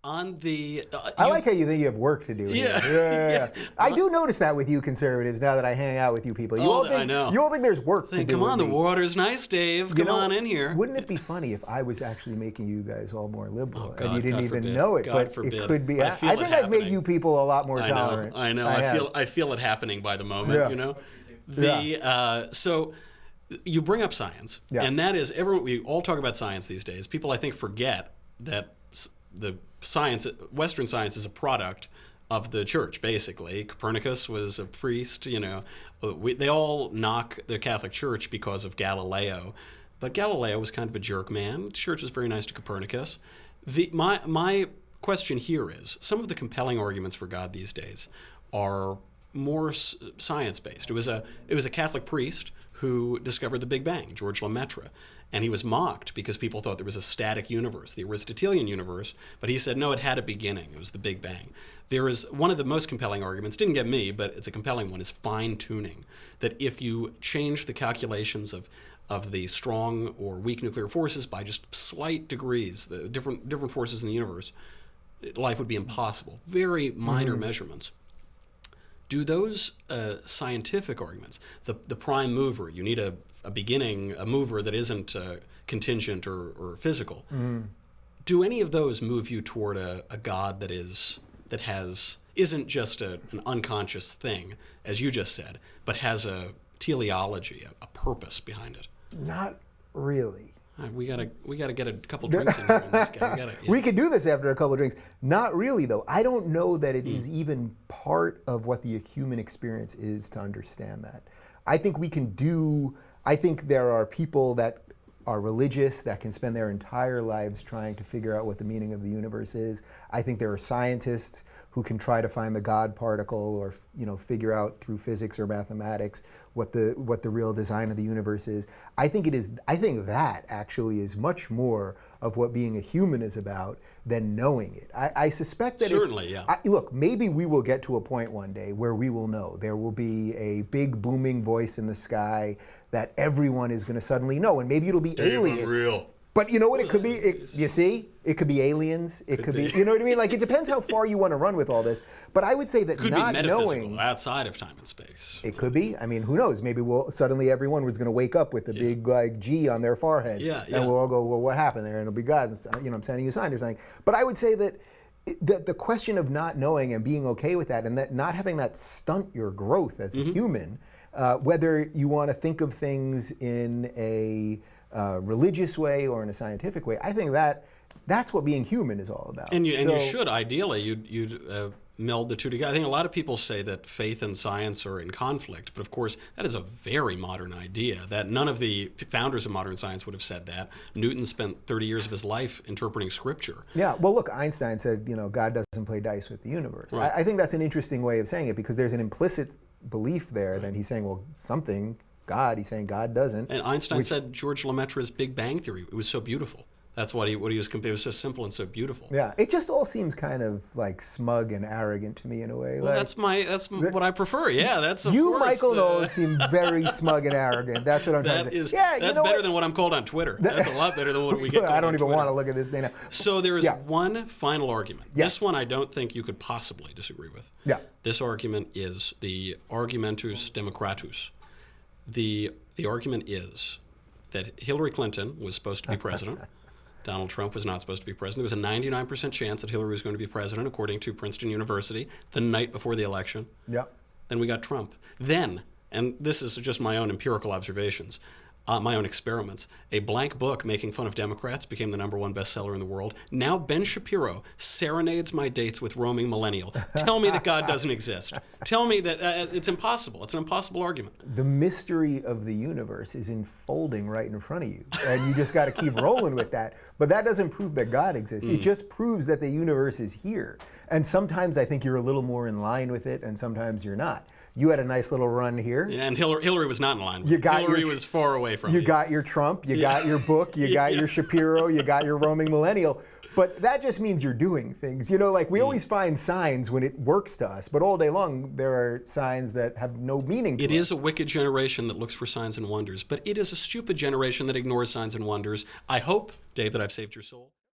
On the, I like how you think you have work to do. Yeah. Yeah. I do notice that with you conservatives now that I hang out with you people. You all think, I know. You all think there's work to do. Come on, with the me. water's nice, Dave. Come on in here. Wouldn't it be funny if I was actually making you guys all more liberal God, and you didn't God even forbid. know it? God but forbid. it could be. I I think I've made you people a lot more tolerant. I know. I feel it happening by the moment. Yeah. You know, so you bring up science, and that is we all talk about science these days. People, I think, forget that the science, Western science, is a product of the church. Basically, Copernicus was a priest. You know, they all knock the Catholic Church because of Galileo, but Galileo was kind of a jerk man. The church was very nice to Copernicus. My question here is, some of the compelling arguments for God these days are more science-based. It was a Catholic priest who discovered the Big Bang, George Lemaitre, and he was mocked because people thought there was a static universe, the Aristotelian universe, but he said, no, it had a beginning. It was the Big Bang. There is one of the most compelling arguments, didn't get me, but it's a compelling one, is fine-tuning, that if you change the calculations of the strong or weak nuclear forces by just slight degrees, the different forces in the universe, life would be impossible. Very minor measurements. Do those scientific arguments, the prime mover, you need a beginning, a mover that isn't contingent or physical, do any of those move you toward a God that isn't just an unconscious thing, as you just said, but has a teleology, a purpose behind it? Not really. We gotta get a couple drinks in here on this guy. We could do this after a couple of drinks. Not really, though. I don't know that it is even part of what the human experience is to understand that. I think I think there are people that are religious that can spend their entire lives trying to figure out what the meaning of the universe is. I think there are scientists who can try to find the God particle or figure out through physics or mathematics what the real design of the universe is. I think that actually is much more of what being a human is about than knowing it. I suspect that certainly, look, maybe we will get to a point one day where we will know. There will be a big booming voice in the sky that everyone is going to suddenly know, and maybe it'll be alien. Real. But you know what it could be? You see? It could be aliens. It could be, you know what I mean? Like, it depends how far you want to run with all this. But I would say that could not be metaphysical, knowing, outside of time and space. It could be. I mean, who knows? Maybe suddenly everyone was going to wake up with a big G on their forehead. And we'll all go, well, what happened there? And it'll be God, I'm sending you a sign or something. But I would say that the question of not knowing and being okay with that, and that not having that stunt your growth as a human, whether you want to think of things in a religious way or in a scientific way, I think that's what being human is all about. And you should, ideally, you'd meld the two together. I think a lot of people say that faith and science are in conflict, but of course that is a very modern idea, that none of the founders of modern science would have said that. Newton spent 30 years of his life interpreting scripture. Yeah, well look, Einstein said, God doesn't play dice with the universe. Right. I think that's an interesting way of saying it, because there's an implicit belief there that he's saying, well, something, God, he's saying God doesn't. And Einstein said George Lemaitre's Big Bang Theory, it was so beautiful. That's what he was compared. It was so simple and so beautiful. Yeah, it just all seems kind of like smug and arrogant to me in a way. Well, that's what I prefer. Yeah, that's Michael Knowles, seem very smug and arrogant. That's what I'm trying to say. Yeah, that's better than what I'm called on Twitter. That's a lot better than what we get. I don't even want to look at this thing now. So there is one final argument. This one I don't think you could possibly disagree with. Yeah. This argument is the argumentus democratus. The argument is that Hillary Clinton was supposed to be president. Donald Trump was not supposed to be president. There was a 99% chance that Hillary was going to be president, according to Princeton University, the night before the election. Yep. Then we got Trump. Then, and this is just my own empirical observations, my own experiments, a blank book making fun of Democrats became the #1 bestseller in the world. Now Ben Shapiro serenades my dates with roaming millennial. Tell me that God doesn't exist. Tell me that it's impossible. It's an impossible argument. The mystery of the universe is unfolding right in front of you, and you just got to keep rolling with that. But that doesn't prove that God exists. It just proves that the universe is here. And sometimes I think you're a little more in line with it, and sometimes you're not. You had a nice little run here. Yeah, and Hillary was not in line with it. Hillary was far away from it. You got your Trump, you got your book, you got your Shapiro, you got your roaming millennial. But that just means you're doing things. Like we always find signs when it works to us, but all day long there are signs that have no meaning to us. It is a wicked generation that looks for signs and wonders, but it is a stupid generation that ignores signs and wonders. I hope, Dave, that I've saved your soul.